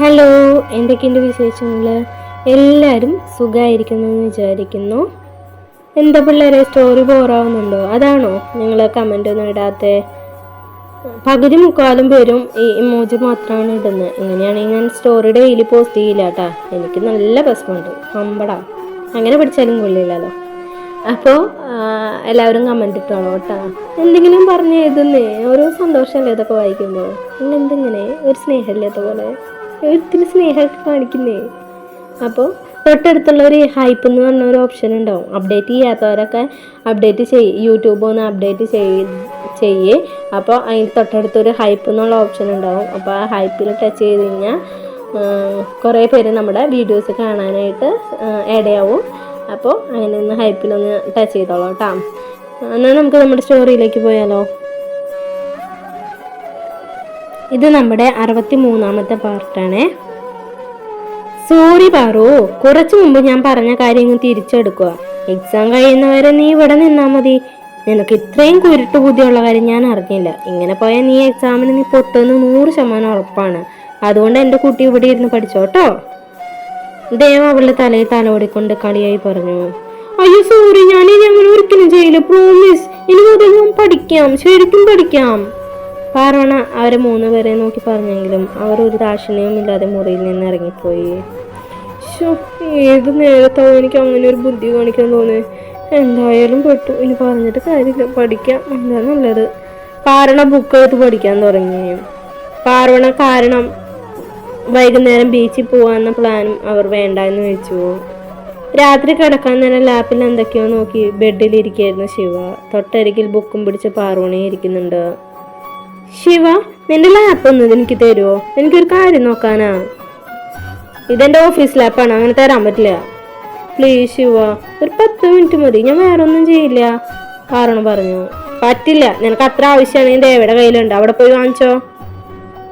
Hello, എന്തൊക്കെയുണ്ട് വിശേഷങ്ങൾ? എല്ലാവരും സുഖമായിരിക്കുന്നെന്ന് വിചാരിക്കുന്നു. എന്താ പിള്ളേരെ, സ്റ്റോറി ബോറാവുന്നുണ്ടോ? അതാണോ നിങ്ങൾ കമൻ്റ് ഒന്നും ഇടാത്തെ? പകുതി മുക്കാലും പേരും ഈ ഇമോജി മാത്രമാണ് ഇടുന്നത്. ഇങ്ങനെയാണെങ്കിൽ ഞാൻ സ്റ്റോറി ഡെയിലി പോസ്റ്റ് ചെയ്യില്ല കേട്ടാ. എനിക്ക് നല്ല വിഷമമുണ്ട്. അമ്പടാ, അങ്ങനെ പഠിച്ചാലും കൊള്ളില്ലല്ലോ. അപ്പോൾ എല്ലാവരും കമൻ്റ് ഇട്ടോളൂ കേട്ടോ. എന്തെങ്കിലും പറഞ്ഞ് എഴുതുന്നേ, ഓരോ സന്തോഷമല്ലേ ഇതൊക്കെ വായിക്കുമ്പോൾ. എന്തെങ്ങനെ ഒരു സ്നേഹമില്ലാത്ത പോലെ ഒത്തിരി സ്നേഹമൊക്കെ കാണിക്കുന്നേ. അപ്പോൾ തൊട്ടടുത്തുള്ള ഒരു ഹൈപ്പ് എന്ന് പറഞ്ഞ ഒരു ഓപ്ഷൻ ഉണ്ടാവും. അപ്ഡേറ്റ് ചെയ്യാത്തവരൊക്കെ അപ്ഡേറ്റ് യൂട്യൂബ് ഒന്ന് അപ്ഡേറ്റ് ചെയ്യേ. അപ്പോൾ അതിന് തൊട്ടടുത്തൊരു ഹൈപ്പ് എന്നുള്ള ഓപ്ഷൻ ഉണ്ടാവും. അപ്പോൾ ആ ഹൈപ്പിൽ ടച്ച് ചെയ്ത് കഴിഞ്ഞാൽ കുറേ പേര് നമ്മുടെ വീഡിയോസ് കാണാനായിട്ട് ഇടയാവും. അപ്പോൾ അങ്ങനെ ഒന്ന് ഹൈപ്പിലൊന്ന് ടച്ച് ചെയ്തോളാം കേട്ടോ. എന്നാൽ നമുക്ക് നമ്മുടെ സ്റ്റോറിയിലേക്ക് പോയാലോ. ഇത് നമ്മുടെ 63ാമത്തെ പാർട്ടാണേ. സോറി പാറു, കുറച്ചു മുമ്പ് ഞാൻ പറഞ്ഞ കാര്യങ്ങൾ തിരിച്ചെടുക്കുക. എക്സാം കഴിയുന്നവരെ നീ ഇവിടെ നിന്നാ മതി. നിനക്ക് ഇത്രയും കുരുട്ട് ബുദ്ധിയുള്ള കാര്യം ഞാൻ അറിഞ്ഞില്ല. ഇങ്ങനെ പോയാൽ നീ എക്സാമിന് നീ പൊട്ടുമെന്ന് 100% ഉറപ്പാണ്. അതുകൊണ്ട് എൻ്റെ കുട്ടി ഇവിടെ ഇരുന്ന് പഠിച്ചോട്ടോ. ദേവ അവളുടെ തലയിൽ തലോടിക്കൊണ്ട് കളിയായി പറഞ്ഞു. അയ്യോ സോറി, ഞാനിനി അങ്ങനെ ഒരിക്കലും ചെയ്യില്ല, പ്രോമിസ്. ഇനി മുതൽ ഞാൻ പഠിക്കാം, ശരിക്കും പഠിക്കാം. പാർവണ അവരെ 3 പേരെ നോക്കി പറഞ്ഞെങ്കിലും അവർ ഒരു ദാക്ഷിണ്യവും ഇല്ലാതെ മുറിയിൽ നിന്ന് ഇറങ്ങിപ്പോയി. ഏത് നേരത്താവും എനിക്ക് അങ്ങനെ ഒരു ബുദ്ധി കാണിക്കാൻ തോന്നി. എന്തായാലും പെട്ടു, ഇനി പറഞ്ഞിട്ട് കാര്യമില്ല, പഠിക്കാം, എന്താ നല്ലത്. പാർവണ ബുക്ക് എടുത്ത് പഠിക്കാൻ തുടങ്ങി. പാർവണ കാരണം വൈകുന്നേരം ബീച്ചിൽ പോകാമെന്ന പ്ലാനും അവർ വേണ്ട എന്ന് വെച്ചു. രാത്രി കിടക്കാൻ നേരം ലാപ്പിൽ എന്തൊക്കെയോ നോക്കി ബെഡിലിരിക്കുകയായിരുന്നു ശിവ. തൊട്ടരികിൽ ബുക്കും പിടിച്ച് പാർവണയും ഇരിക്കുന്നുണ്ട്. ശിവ, നിന്റെ ലാപ്പ് ഒന്ന് എനിക്ക് തരുമോ? എനിക്കൊരു കാര്യം നോക്കാനാ. ഇതെന്റെ ഓഫീസ് ലാപ്പാണ്, അങ്ങനെ തരാൻ പറ്റില്ല. പ്ലീസ് ശിവ, ഒരു 10 മിനിറ്റ് മതി, ഞാൻ വേറെ ഒന്നും ചെയ്യില്ല. പാർവണ പറഞ്ഞു. പറ്റില്ല, നിനക്ക് അത്ര ആവശ്യമാണെങ്കിൽ ദേവയുടെ കയ്യിലുണ്ട്, അവിടെ പോയി വാങ്ങിച്ചോ.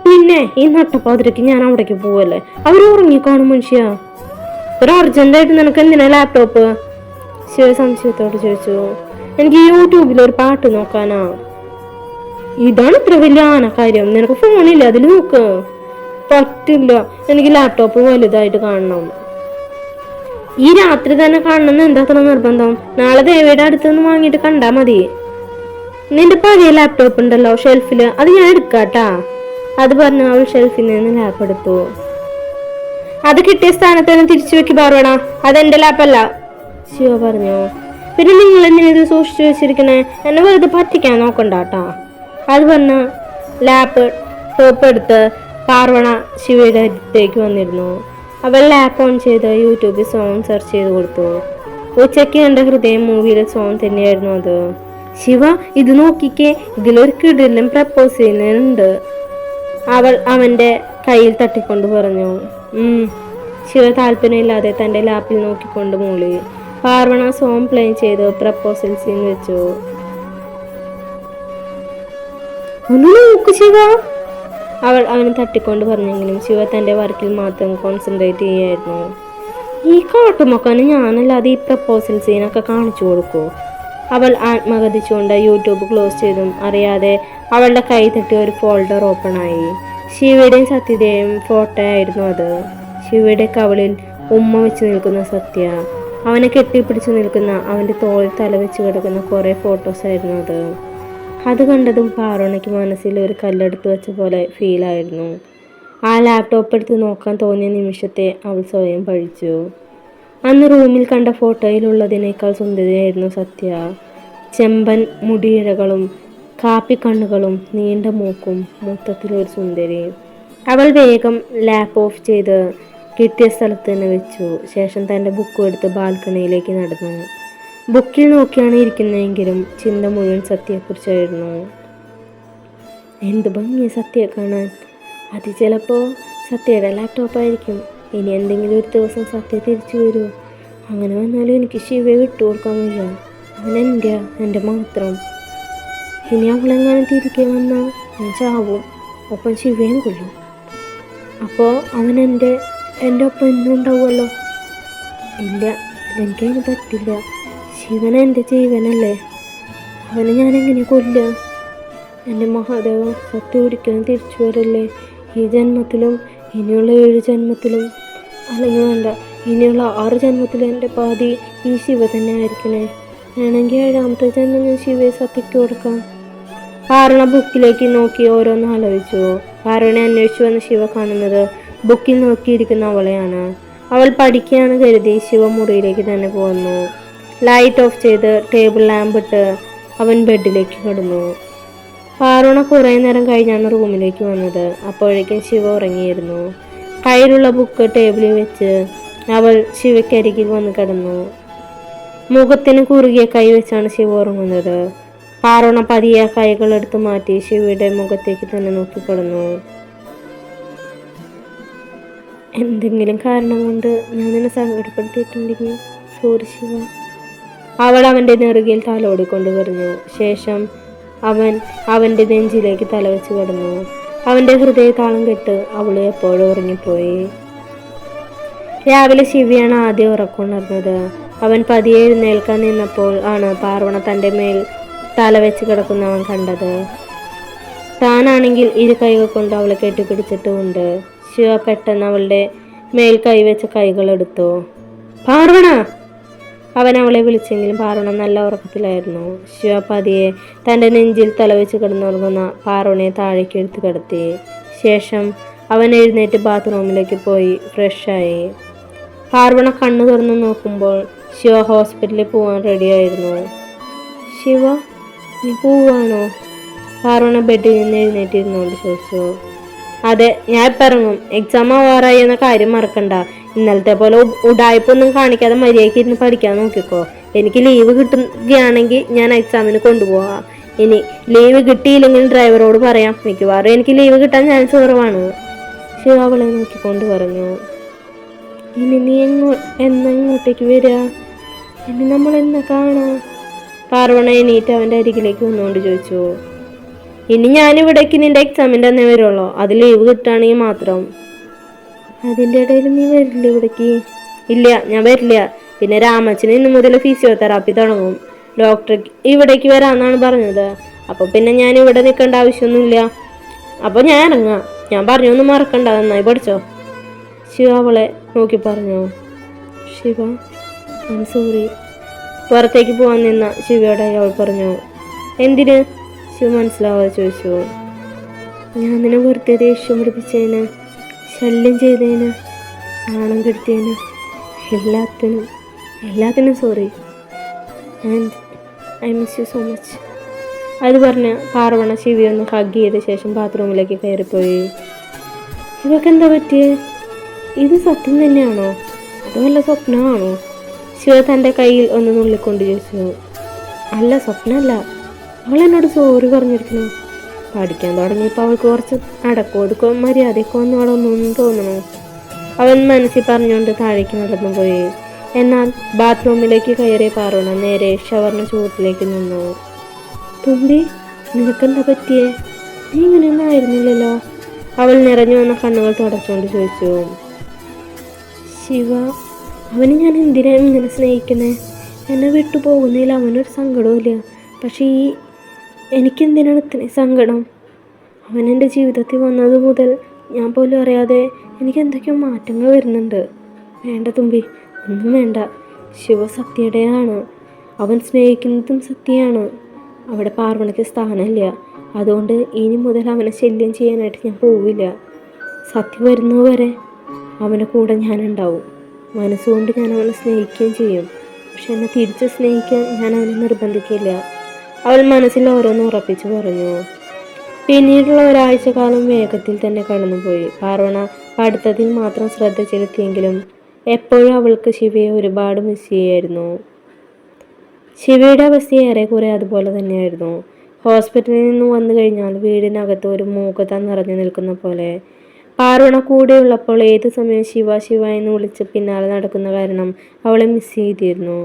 പിന്നെ ഈ നട്ടപ്പാതിരക്ക് ഞാൻ അവിടേക്ക് പോവല്ലേ? അവർ ഉറങ്ങിക്കാണും മനുഷ്യ. ഒരു അർജന്റായിട്ട് നിനക്ക് എന്തിനാ ലാപ്ടോപ്പ്? ശിവ സംശയത്തോട് ചോദിച്ചു. എനിക്ക് യൂട്യൂബിൽ ഒരു പാട്ട് നോക്കാനാ. ഇതാണ് ഇത്ര വലിയ ആനക്കാര്യം? നിനക്ക് ഫോണില്ല, അതിൽ നോക്ക്. പറ്റില്ല, എനിക്ക് ലാപ്ടോപ്പ് വലുതായിട്ട് കാണണം. ഈ രാത്രി തന്നെ കാണണമെന്ന് എന്താ അത്ര നിർബന്ധം? നാളെ ദേവിയുടെ അടുത്തുനിന്ന് വാങ്ങിയിട്ട് കണ്ടാ മതി. നിന്റെ പഴയ ലാപ്ടോപ്പ് ഉണ്ടല്ലോ ഷെൽഫില്, അത് ഞാൻ എടുക്കാട്ടാ. അത് പറഞ്ഞ അവൾ ഷെൽഫിൽ നിന്ന് ലാപ്പ് എടുത്തു. അത് കിട്ടിയ സ്ഥാനത്ത് തന്നെ തിരിച്ചു വെക്കി പാർവണ, അതെന്റെ ലാപ്പല്ല, ശിവ പറഞ്ഞു. പിന്നെ നിങ്ങൾ എന്തിനാ ഇത് സൂക്ഷിച്ചു വെച്ചിരിക്കണേ? എന്നെ വെറുതെ പറ്റിക്കാൻ നോക്കണ്ടാട്ടാ. അത് പറഞ്ഞ ലാപ്പ് ടോപ്പ് എടുത്ത് പാർവണ ശിവയുടെ അടുത്തേക്ക് വന്നിരുന്നു. അവൾ ലാപ്പ് ഓൺ ചെയ്ത് യൂട്യൂബിൽ സോങ് സെർച്ച് ചെയ്ത് കൊടുത്തു. ഉച്ചയ്ക്ക് എൻ്റെ ഹൃദയം മൂവിയിലെ സോങ് തന്നെയായിരുന്നു അത്. ശിവ, ഇത് നോക്കിക്കേ, ഇതിലൊരു കിടിലൻ പ്രപ്പോസ് ചെയ്യുന്നുണ്ട്, അവൾ അവന്റെ കയ്യിൽ തട്ടിക്കൊണ്ട് പറഞ്ഞു. ശിവ താല്പര്യമില്ലാതെ തന്റെ ലാപ്പിൽ നോക്കിക്കൊണ്ട് മൂളി. പാർവണ സോങ് പ്ലേ ചെയ്ത് പ്രപ്പോസൽ സീൻ വെച്ചു. ഒന്ന് നോക്ക് ശിവ, അവൾ അവന് തട്ടിക്കൊണ്ട് പറഞ്ഞെങ്കിലും ശിവ തന്റെ വർക്കിൽ മാത്രം കോൺസെൻട്രേറ്റ് ചെയ്യായിരുന്നു. ഈ കാട്ടുമൊക്കാന് ഞാനല്ലാതെ ഈ പ്രപ്പോസൽ സീനൊക്കെ കാണിച്ചു കൊടുക്കൂ. അവൾ ആത്മകഥിച്ചുകൊണ്ട് യൂട്യൂബ് ക്ലോസ് ചെയ്തും അറിയാതെ അവളുടെ കൈ തട്ടി ഒരു ഫോൾഡർ ഓപ്പൺ ആയി. ശിവയുടെയും സത്യയുടെയും ഫോട്ടോ ആയിരുന്നു അത്. ശിവയുടെ കവളിൽ ഉമ്മ വെച്ച് നിൽക്കുന്ന സത്യ, അവനെ കെട്ടിപ്പിടിച്ചു നിൽക്കുന്ന അവന്റെ തോളിൽ തല വെച്ച് കിടക്കുന്ന കുറെ ഫോട്ടോസ് ആയിരുന്നു അത്. അത് കണ്ടതും പാർവണയ്ക്ക് മനസ്സിൽ ഒരു കല്ലെടുത്ത് വെച്ച പോലെ ഫീലായിരുന്നു. ആ ലാപ്ടോപ്പ് എടുത്ത് നോക്കാൻ തോന്നിയ നിമിഷത്തെ അവൾ സ്വയം പഴിച്ചു. അന്ന് റൂമിൽ കണ്ട ഫോട്ടോയിലുള്ളതിനേക്കാൾ സുന്ദരിയായിരുന്നു സത്യ. ചെമ്പൻ മുടിയിഴകളും കാപ്പിക്കണ്ണുകളും നീണ്ട മൂക്കും, മൊത്തത്തിലൊരു സുന്ദരി. അവൾ വേഗം ലാപ്പ് ഓഫ് ചെയ്ത് കിട്ടിയ സ്ഥലത്ത് തന്നെ വെച്ചു. ശേഷം തൻ്റെ ബുക്കും എടുത്ത് ബാൽക്കണിയിലേക്ക് നടന്നു. ബുക്കിൽ നോക്കിയാണ് ഇരിക്കുന്നതെങ്കിലും ചിന്ത മുഴുവൻ സത്യയെക്കുറിച്ചായിരുന്നു. എന്ത് ഭംഗിയ സത്യയെ കാണാൻ. അത് ചിലപ്പോൾ സത്യയുടെ ലാപ്ടോപ്പായിരിക്കും. ഇനി എന്തെങ്കിലും ഒരു ദിവസം സത്യ തിരിച്ചു വരുമോ? അങ്ങനെ വന്നാലും എനിക്ക് ശിവയെ വിട്ടുകൊടുക്കാൻ വയ്യ. അവൻ എൻ്റെ മാത്രം. ഇനി അവളെങ്ങാനും തിരികെ വന്നാൽ ഞാൻ ചാവും, ഒപ്പം ശിവയും കൊല്ലും. അപ്പോൾ അവൻ എൻ്റെ ഒപ്പം എന്നും ഉണ്ടാവുമല്ലോ. ഇല്ല, എനിക്കതിന് പറ്റില്ല. ശിവൻ എൻ്റെ ജീവനല്ലേ, അവനെ ഞാനെങ്ങനെ കൊല്ലുക? എൻ്റെ മഹാദേവ, സത്യം ഒരിക്കലും തിരിച്ചു വരല്ലേ. ഈ ജന്മത്തിലും ഇനിയുള്ള 7 ജന്മത്തിലും, അല്ലെങ്കിൽ വേണ്ട, ഇനിയുള്ള 6 ജന്മത്തിലും എൻ്റെ പാതി ഈ ശിവ തന്നെ ആയിരിക്കണേ. വേണമെങ്കിൽ 7ാമത്തെ ജന്മം ഞാൻ ശിവയെ സത്യക്ക് കൊടുക്കാം. പാർവണ ബുക്കിലേക്ക് നോക്കി ഓരോന്ന് ആലോചിച്ചു. പാർവണയെ അന്വേഷിച്ചു വന്ന ശിവ കാണുന്നത് ബുക്കിൽ നോക്കിയിരിക്കുന്ന അവളെയാണ്. അവൾ പഠിക്കുകയാണ് കരുതി ശിവ മുറിയിലേക്ക് തന്നെ പോന്നു. ലൈറ്റ് ഓഫ് ചെയ്ത് ടേബിൾ ലാമ്പ് ഇട്ട് അവൻ ബെഡിലേക്ക് കിടന്നു. പാർവണ കുറേ നേരം കഴിഞ്ഞാണ് റൂമിലേക്ക് വന്നത്. അപ്പോഴേക്കും ശിവ ഉറങ്ങിയിരുന്നു. കയ്യിലുള്ള ബുക്ക് ടേബിളിൽ വെച്ച് അവൾ ശിവയ്ക്കരികിൽ വന്ന് കിടന്നു. മുഖത്തിന് കുറുകിയ കൈ വെച്ചാണ് ശിവ ഉറങ്ങുന്നത്. പാർവണ പതിയെ കൈകൾ എടുത്തു മാറ്റി ശിവയുടെ മുഖത്തേക്ക് തന്നെ നോക്കിക്കിടന്നു. എന്തെങ്കിലും കാരണം കൊണ്ട് ഞാൻ നിന്നെ സങ്കടപ്പെടുത്തിയിട്ടുണ്ടെങ്കിൽ സോറി ശിവ. അവൾ അവൻ്റെ നെറുകയിൽ തലോടിക്കൊണ്ട് പറഞ്ഞു. ശേഷം അവൻ അവൻ്റെ നെഞ്ചിലേക്ക് തലവെച്ച് കിടന്നു. അവൻ്റെ ഹൃദയതാളം കെട്ട് അവൾ എപ്പോഴും ഉറങ്ങിപ്പോയി. രാവിലെ ശിവയാണ് ആദ്യം ഉറക്കമുണർന്നത്. അവൻ പതിയെ എഴുന്നേൽക്കാൻ നിന്നപ്പോൾ ആണ് പാർവണ തൻ്റെ മേൽ തലവെച്ച് കിടക്കുന്നവൻ കണ്ടത്. താനാണെങ്കിൽ ഇരു കൈകൾ കൊണ്ട് അവളെ കെട്ടിപ്പിടിച്ചിട്ടുമുണ്ട്. ശിവ പെട്ടെന്ന് അവളുടെ മേൽ കൈവച്ച കൈകളെടുത്തു. പാർവണ! അവൻ അവളെ വിളിച്ചെങ്കിലും പാർവണ നല്ല ഉറക്കത്തിലായിരുന്നു. ശിവ പതിയെ തൻ്റെ നെഞ്ചിൽ തലവെച്ച് കിടന്നുറങ്ങുന്ന പാർവണയെ താഴേക്ക് എടുത്ത് കിടത്തി. ശേഷം അവൻ എഴുന്നേറ്റ് ബാത്റൂമിലേക്ക് പോയി ഫ്രഷായി. പാർവണ കണ്ണു തുറന്ന് നോക്കുമ്പോൾ ശിവ ഹോസ്പിറ്റലിൽ പോകാൻ റെഡിയായിരുന്നു. ശിവ, നീ പോവാണോ? പാർവണ ബെഡിൽ നിന്ന് എഴുന്നേറ്റിരുന്നുകൊണ്ട് ചോദിച്ചു. അതെ, ഞാൻ ഇപ്പം ഇറങ്ങും. എക്സാം ആവാറായി എന്ന കാര്യം മറക്കണ്ട. ഇന്നലത്തെ പോലെ ഉടായ്പൊന്നും കാണിക്കാതെ മര്യാദയ്ക്ക് ഇരുന്ന് പഠിക്കാൻ നോക്കിക്കോ. എനിക്ക് ലീവ് കിട്ടുകയാണെങ്കിൽ ഞാൻ എക്സാമിന് കൊണ്ടുപോകാം. ഇനി ലീവ് കിട്ടിയില്ലെങ്കിൽ ഡ്രൈവറോട് പറയാം. മിക്കവാറും എനിക്ക് ലീവ് കിട്ടാൻ ചാൻസ് കുറവാണ്. ശിവ അവളെ നോക്കിക്കൊണ്ട് പറഞ്ഞു. ഇനി നീ എന്നാ ഇങ്ങോട്ടേക്ക് വരിക? ഇനി നമ്മൾ എന്നാ കാണാം? പാർവണ എണീറ്റ് അവൻ്റെ അരികിലേക്ക് വന്നുകൊണ്ട് ചോദിച്ചു. ഇനി ഞാനിവിടേക്ക് നിന്റെ എക്സാമിൻ്റെ അന്നേ വരുള്ളൂ. അത് ലീവ് കിട്ടുകയാണെങ്കിൽ മാത്രം. അതിൻ്റെ ഇടയിൽ നീ വരില്ല ഇവിടേക്ക്? ഇല്ല, ഞാൻ വരില്ല. പിന്നെ രാമച്ചന് ഇന്ന് മുതൽ ഫിസിയോതെറാപ്പി തുടങ്ങും. ഡോക്ടർ ഇവിടേക്ക് വരാമെന്നാണ് പറഞ്ഞത്. അപ്പോൾ പിന്നെ ഞാൻ ഇവിടെ നിൽക്കേണ്ട ആവശ്യമൊന്നുമില്ല. അപ്പോൾ ഞാൻ ഇറങ്ങാം. ഞാൻ പറഞ്ഞൊന്നും മറക്കണ്ട. നന്നായി പഠിച്ചോ. ശിവ അവളെ നോക്കി പറഞ്ഞു. Shiva, I sorry. പുറത്തേക്ക് പോകാൻ നിന്ന ശിവയോടെ അവൾ പറഞ്ഞു. എന്തിന്? ശിവ മനസ്സിലാവാതെ ചോദിച്ചു. ഞാൻ നിന്നെ വെറുതെ ദേഷ്യം പിടിപ്പിച്ചതിന്, ശല്യം ചെയ്തതിന്, നാണം കെടുത്തിയതിന്, എല്ലാത്തിനും sorry. And I miss you so much. അത് പറഞ്ഞ് പാർവണ ശിവയൊന്ന് ഹഗ് ചെയ്ത ശേഷം ബാത്റൂമിലേക്ക് കയറിപ്പോയി. ഇതൊക്കെ എന്താ പറ്റിയേ? ഇത് സത്യം തന്നെയാണോ അത് വല്ല സ്വപ്നമാണോ? ശിവ തൻ്റെ കയ്യിൽ ഒന്ന് നുള്ളിക്കൊണ്ട് ചോദിച്ചു. അല്ല, സ്വപ്നമല്ല. അവൾ എന്നോട് സോറി പറഞ്ഞിരിക്കുന്നു. പഠിക്കാൻ തുടങ്ങിയപ്പോൾ അവൾക്ക് കുറച്ച് അടക്കോ മര്യാദക്കോ ഒന്നും തോന്നണു. അവൻ മനസ്സിൽ പറഞ്ഞുകൊണ്ട് താഴേക്ക് നടന്നുപോയി. എന്നാൽ ബാത്റൂമിലേക്ക് കയറിയ പാർവണ നേരെ ഷവറിന് ചൂട്ടിലേക്ക് നിന്നു. തുമ്പി, നിനക്കെന്താ പറ്റിയേ? നീ ഇങ്ങനെയൊന്നും ആയിരുന്നില്ലല്ലോ. അവൾ നിറഞ്ഞു വന്ന കണ്ണുകൾ തുടച്ചുകൊണ്ട് ചോദിച്ചു. ശിവ, അവന് ഞാൻ എന്തിനാണ് ഇങ്ങനെ സ്നേഹിക്കുന്നത്? എന്നെ വിട്ടു പോകുന്നതിൽ അവനൊരു സങ്കടവുമില്ല. പക്ഷേ എനിക്കെന്തിനാണ് ഇത്രയും സങ്കടം? അവൻ എൻ്റെ ജീവിതത്തിൽ വന്നത് മുതൽ ഞാൻ പോലും അറിയാതെ എനിക്ക് എന്തൊക്കെയോ മാറ്റങ്ങൾ വരുന്നുണ്ട്. വേണ്ട തുമ്പി, ഒന്നും വേണ്ട. ശിവ സത്യയുടേതാണ്. അവൻ സ്നേഹിക്കുന്നതും സത്യമാണ്. അവിടെ പാർവണയ്ക്ക് സ്ഥാനമില്ല. അതുകൊണ്ട് ഇനി മുതൽ അവനെ ശല്യം ചെയ്യാനായിട്ട് ഞാൻ പോവില്ല. സത്യം വരുന്നതുവരെ അവൻ്റെ കൂടെ ഞാനുണ്ടാവും. മനസ്സുകൊണ്ട് ഞാൻ അവനെ സ്നേഹിക്കുകയും ചെയ്യും. പക്ഷെ എന്നെ തിരിച്ച് സ്നേഹിക്കാൻ ഞാൻ അവനെ നിർബന്ധിക്കില്ല. അവൾ മനസ്സിൽ ഓരോന്ന് ഉറപ്പിച്ചു പറഞ്ഞു. പിന്നീടുള്ള ഒരാഴ്ച കാലം വേഗത്തിൽ തന്നെ കടന്നുപോയി. പാർവണ പഠിത്തത്തിൽ മാത്രം ശ്രദ്ധ ചെലുത്തിയെങ്കിലും എപ്പോഴും അവൾക്ക് ശിവയെ ഒരുപാട് മിസ് ചെയ്യായിരുന്നു. ശിവയുടെ അവസ്ഥ ഏറെക്കുറെ അതുപോലെ തന്നെയായിരുന്നു. ഹോസ്പിറ്റലിൽ നിന്ന് വന്നു കഴിഞ്ഞാൽ വീടിനകത്ത് ഒരു മൂകത നിറഞ്ഞു നിൽക്കുന്ന പോലെ. പാർവണ കൂടെയുള്ളപ്പോൾ ഏത് സമയം ശിവ ശിവ എന്ന് വിളിച്ച് പിന്നാലെ നടക്കുന്ന കാരണം അവളെ മിസ് ചെയ്തിരുന്നു.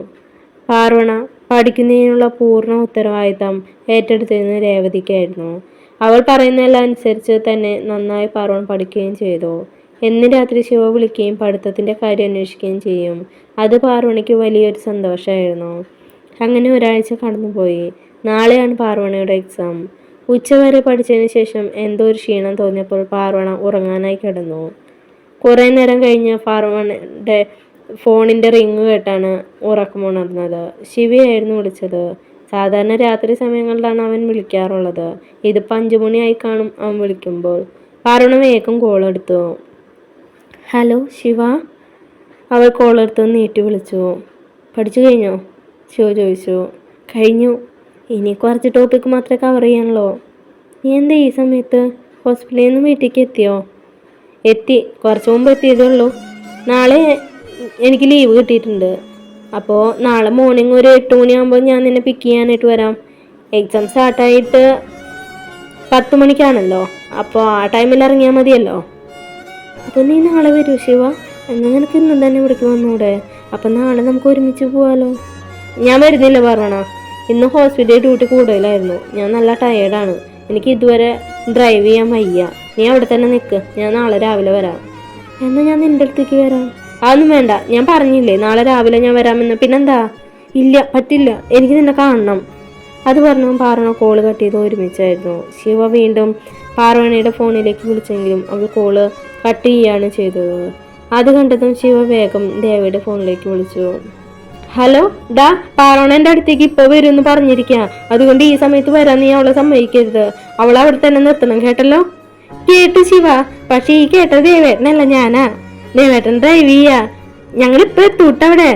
പാർവണ പഠിക്കുന്നതിനുള്ള പൂർണ്ണ ഉത്തരവാദിത്തം ഏറ്റെടുത്തിരുന്ന രേവതിക്കായിരുന്നു. അവൾ പറയുന്നതെല്ലാം അനുസരിച്ച് തന്നെ നന്നായി പാർവണ പഠിക്കുകയും ചെയ്തു. എന്നും രാത്രി ശിവ വിളിക്കുകയും പഠിത്തത്തിൻ്റെ കാര്യം അന്വേഷിക്കുകയും ചെയ്യും. അത് പാർവണയ്ക്ക് വലിയൊരു സന്തോഷമായിരുന്നു. അങ്ങനെ ഒരാഴ്ച കടന്നുപോയി. നാളെയാണ് പാർവണയുടെ എക്സാം. ഉച്ചവരെ പഠിച്ചതിന് ശേഷം എന്തോ ഒരു ക്ഷീണം തോന്നിയപ്പോൾ പാർവണ ഉറങ്ങാനായി കിടന്നു. കുറേ നേരം കഴിഞ്ഞ് പാർവണിയുടെ ഫോണിൻ്റെ റിങ് കേട്ടാണ് ഉറക്കമുണർന്നത്. ശിവയായിരുന്നു വിളിച്ചത്. സാധാരണ രാത്രി സമയങ്ങളിലാണ് അവൻ വിളിക്കാറുള്ളത്. ഇതിപ്പോൾ 5 മണിയായി കാണും അവൻ വിളിക്കുമ്പോൾ. പാർവണ വേഗം കോളെടുത്തു. ഹലോ ശിവ. അവൾ കോളെടുത്ത് നീട്ടി വിളിച്ചു. പഠിച്ചു കഴിഞ്ഞോ? ശിവ ചോദിച്ചു. കഴിഞ്ഞു. ഇനി കുറച്ച് ടോപ്പിക്ക് മാത്രമേ കവർ ചെയ്യാനുള്ളൂ. നീ എന്താ ഈ സമയത്ത്? ഹോസ്പിറ്റലിൽ നിന്ന് വീട്ടിലേക്ക് എത്തിയോ? എത്തി, കുറച്ച് മുമ്പ് എത്തിയതേ ഉള്ളൂ. നാളെ എനിക്ക് ലീവ് കിട്ടിയിട്ടുണ്ട്. അപ്പോൾ നാളെ മോർണിംഗ് ഒരു 8 മണിയാകുമ്പോൾ ഞാൻ നിന്നെ പിക്ക് ചെയ്യാനായിട്ട് വരാം. എക്സാം സ്റ്റാർട്ടായിട്ട് 10 മണിക്കാണല്ലോ. അപ്പോൾ ആ ടൈമിൽ ഇറങ്ങിയാൽ മതിയല്ലോ. അപ്പോൾ നീ നാളെ വരൂ ശിവ. എന്നാൽ നിനക്ക് ഇന്നും തന്നെ ഇവിടേക്ക് വന്നൂടെ? അപ്പം നാളെ നമുക്ക് ഒരുമിച്ച് പോവാലോ. ഞാൻ വരുന്നില്ല പറഞ്ഞ. ഇന്ന് ഹോസ്പിറ്റൽ ഡ്യൂട്ടി കൂടുതലായിരുന്നു. ഞാൻ നല്ല ടയേർഡാണ്. എനിക്ക് ഇതുവരെ ഡ്രൈവ് ചെയ്യാൻ വയ്യ. നീ അവിടെ തന്നെ നിൽക്ക്. ഞാൻ നാളെ രാവിലെ വരാം. എന്നാൽ ഞാൻ നിൻ്റെ അടുത്തേക്ക് വരാം. അതൊന്നും വേണ്ട. ഞാൻ പറഞ്ഞില്ലേ നാളെ രാവിലെ ഞാൻ വരാമെന്ന്. പിന്നെന്താ? ഇല്ല, പറ്റില്ല. എനിക്ക് നിന്നെ കാണണം. അത് പറഞ്ഞു പാർവണ കോള് കട്ട് ചെയ്ത് ഒരുമിച്ചായിരുന്നു. ശിവ വീണ്ടും പാർവണയുടെ ഫോണിലേക്ക് വിളിച്ചെങ്കിലും അവൾ കോള് കട്ട് ചെയ്യുകയാണ് ചെയ്തത്. അത് കണ്ടതും ശിവ വേഗം ദേവയുടെ ഫോണിലേക്ക് വിളിച്ചു. ഹലോ ഡാ, പാർവണൻ്റെ അടുത്തേക്ക് ഇപ്പോൾ വരുമെന്ന് പറഞ്ഞിരിക്കുക. അതുകൊണ്ട് ഈ സമയത്ത് വരാൻ നീ അവളെ സമ്മതിക്കരുത്. അവളെ അവിടെ തന്നെ നിർത്തണം, കേട്ടല്ലോ? കേട്ടു ശിവ. പക്ഷെ ഈ കേട്ടത് ദേവേട്ടനല്ല, ഞാനാ. ദേവേട്ടൻ ഡ്രൈവ് ചെയ്യാ. ഞങ്ങളിപ്പോൾ എത്തൂട്ടവിടെ.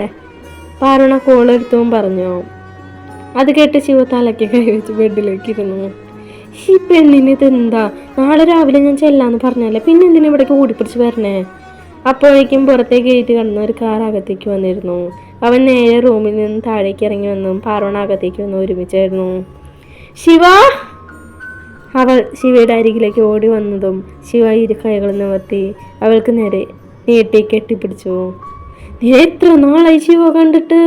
പാർവണ കോളെടുത്തും പറഞ്ഞു. അത് കേട്ട് ശിവ തലയ്ക്ക് കൈവച്ച് ബെഡിലേക്ക് ഇരുന്നു. ഈ പെണ്ണിന് ഇതെന്താ? നാളെ രാവിലെ ഞാൻ ചെല്ലാന്ന് പറഞ്ഞല്ലേ, പിന്നെ എന്തിനാ ഇവിടേക്ക് ഓടിപ്പിടിച്ച് വരണേ? അപ്പോഴേക്കും പുറത്തേക്ക് എഴുതി കടന്ന ഒരു കാർ അകത്തേക്ക് വന്നിരുന്നു. അവൻ നേരെ റൂമിൽ നിന്ന് താഴേക്ക് ഇറങ്ങി വന്നും പാർവണ അകത്തേക്ക് വന്ന് ഒരുമിച്ചായിരുന്നു. ശിവ! അവൾ ശിവയുടെ അരികിലേക്ക് ഓടി വന്നതും ശിവ ഇരു കൈകൾ നിവർത്തി അവൾക്ക് നേരെ നീട്ടി കെട്ടിപ്പിടിച്ചു. നീ എത്ര നാളായി ശിവ കണ്ടിട്ട്?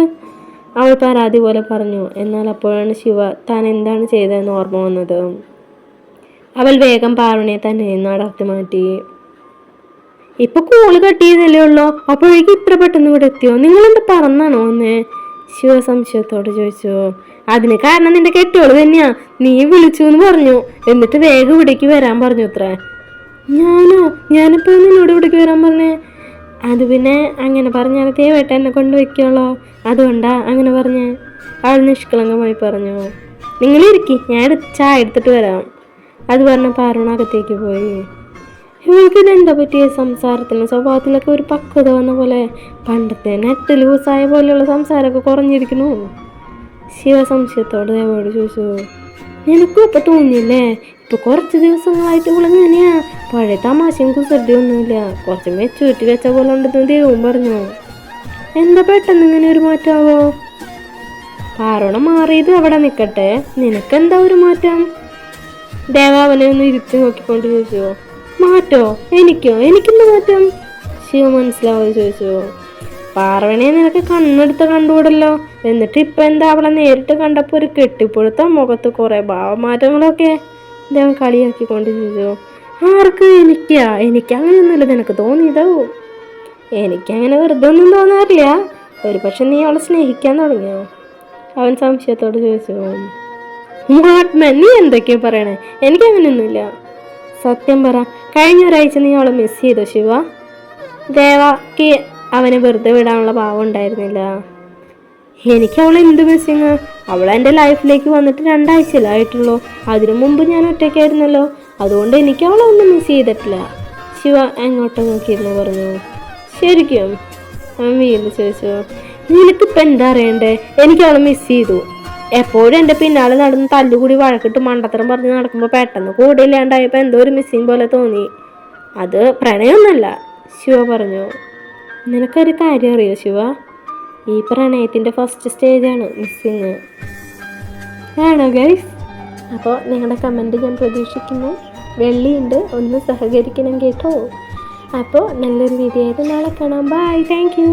അവൾ പരാതി പോലെ പറഞ്ഞു. എന്നാൽ അപ്പോഴാണ് ശിവ താൻ എന്താണ് ചെയ്തതെന്ന് ഓർമ്മ വന്നത്. അവൾ വേഗം പാർവണയെ തന്നെ നടത്തി മാറ്റി. ഇപ്പൊ കോള് കട്ട് ചെയ്തല്ലേ ഉള്ളോ, അപ്പോഴേക്കും ഇത്ര പെട്ടെന്ന് ഇവിടെ എത്തിയോ? നിങ്ങളെന്താ പറന്നാണോ വന്നേ? ശിവ സംശയത്തോട് ചോദിച്ചു. അതിന് കാരണം നിന്റെ കെട്ടോള് തന്നെയാ. നീ വിളിച്ചു എന്ന് പറഞ്ഞു, എന്നിട്ട് വേഗം ഇവിടേക്ക് വരാൻ പറഞ്ഞു അത്ര. ഞാനിപ്പോ നിന്നോട് ഇവിടേക്ക് വരാൻ പറഞ്ഞേ? അത് പിന്നെ അങ്ങനെ പറഞ്ഞാൽ ദേവേട്ട എന്നെ കൊണ്ട് വെക്കുള്ളോ, അതുകൊണ്ടാ അങ്ങനെ പറഞ്ഞേ. അവൾ നിഷ്കളങ്കമായി പറഞ്ഞു. നിങ്ങളിരിക്കി, ഞാൻ ചായ എടുത്തിട്ട് വരാം. അത് പറഞ്ഞ പാർവണ അകത്തേക്ക് പോയി. ഇവൾക്ക് ഇതെന്താ പറ്റിയ? സംസാരത്തിന് സ്വഭാവത്തിലൊക്കെ ഒരു പക്വത വന്ന പോലെ. പണ്ടത്തെ നെറ്റ് ലൂസായ പോലെയുള്ള സംസാരമൊക്കെ കുറഞ്ഞിരിക്കുന്നു. ശിവ സംശയത്തോടെ ദേവോട് ചോദിച്ചു. നിനക്കും ഇപ്പൊ തോന്നിയില്ലേ? ഇപ്പൊ കുറച്ച് ദിവസങ്ങളായിട്ട് ഇവളെങ്ങനെയാ? പഴയ തമാശയും കുസൃതിയൊന്നുമില്ല, കുറച്ച് മെച്ചൂരിറ്റി വെച്ച പോലെ ഉണ്ടെന്ന് ദേവും പറഞ്ഞു. എന്താ പെട്ടെന്ന് ഇങ്ങനെ ഒരു മാറ്റാവോ? പാർവണ മാറിയത് അവിടെ നിൽക്കട്ടെ, നിനക്കെന്താ ഒരു മാറ്റം? ദേവ അവനെ ഒന്ന് ഇരുത്തി നോക്കിക്കൊണ്ട് ചോദിച്ചു. മാറ്റോ? എനിക്കെന്താ മാറ്റം? ശിവ മനസ്സിലാവാതെ ചോദിച്ചു. പാർവണയെ നിനക്ക് കണ്ണെടുത്ത് കണ്ടുകൂടല്ലോ, എന്നിട്ട് ഇപ്പൊ എന്താ അവളെ നേരിട്ട് കണ്ടപ്പോ ഒരു കെട്ടിപ്പുഴുത്ത മുഖത്ത് കുറെ ഭാവമാറ്റങ്ങളൊക്കെ? ദേവൻ കളിയാക്കിക്കൊണ്ട് ചോദിച്ചു. ആർക്ക്? എനിക്ക് അങ്ങനെയൊന്നുമില്ല, നിനക്ക് തോന്നിയതോ? എനിക്കങ്ങനെ വെറുതെ ഒന്നും തോന്നാറില്ല. ഒരു പക്ഷെ നീ അവളെ സ്നേഹിക്കാൻ തുടങ്ങിയോ? അവൻ സംശയത്തോട് ചോദിച്ചു. നീ എന്തൊക്കെയാ പറയണേ? എനിക്കങ്ങനെയൊന്നുമില്ല. സത്യം പറ, കഴിഞ്ഞ ഒരാഴ്ച നീ അവളെ മിസ് ചെയ്തോ ശിവ? ദേവക്ക് അവനെ വെറുതെ വിടാനുള്ള ഭാവം ഉണ്ടായിരുന്നില്ല. എനിക്ക് അവളെ എന്ത് മിസ്സിങ്? അവളെൻ്റെ ലൈഫിലേക്ക് വന്നിട്ട് 2 ആഴ്ചയിലായിട്ടുള്ളൂ. അതിനു മുമ്പ് ഞാൻ ഒറ്റയ്ക്കായിരുന്നല്ലോ, അതുകൊണ്ട് എനിക്ക് അവളെ ഒന്നും മിസ് ചെയ്തിട്ടില്ല. ശിവ എങ്ങോട്ടോ നോക്കിയിരുന്നു പറഞ്ഞു. ശരിക്കും? അവൻ വീണ്ടും ചോദിച്ചു. നിനക്കിപ്പോൾ എന്താ അറിയണ്ടേ? എനിക്ക് അവളെ മിസ് ചെയ്തു. എപ്പോഴും എൻ്റെ പിന്നാലെ നടന്ന് തല്ലുകൂടി വഴക്കിട്ട് മണ്ടത്തരം പറഞ്ഞ് നടക്കുമ്പോൾ പെട്ടെന്ന് കൂടെ ഇല്ലാണ്ടായപ്പോൾ എന്തോ ഒരു മിസ്സിങ് പോലെ തോന്നി. അത് പ്രണയമൊന്നുമല്ല, ശിവ പറഞ്ഞു. നിനക്കൊരു കാര്യം അറിയോ ശിവ? ഈ പ്രണയത്തിൻ്റെ ഫസ്റ്റ് സ്റ്റേജാണ് മിസ്സിങ്. ആണോ ഗൈസ്? അപ്പോൾ നിങ്ങളുടെ കമൻറ്റ് ഞാൻ പ്രതീക്ഷിക്കുന്നു. വെള്ളിയുണ്ട്, ഒന്ന് സഹകരിക്കണം കേട്ടോ. അപ്പോൾ നല്ലൊരു വീഡിയോ ആയിട്ട് നാളെ കാണാം. Bye, thank U.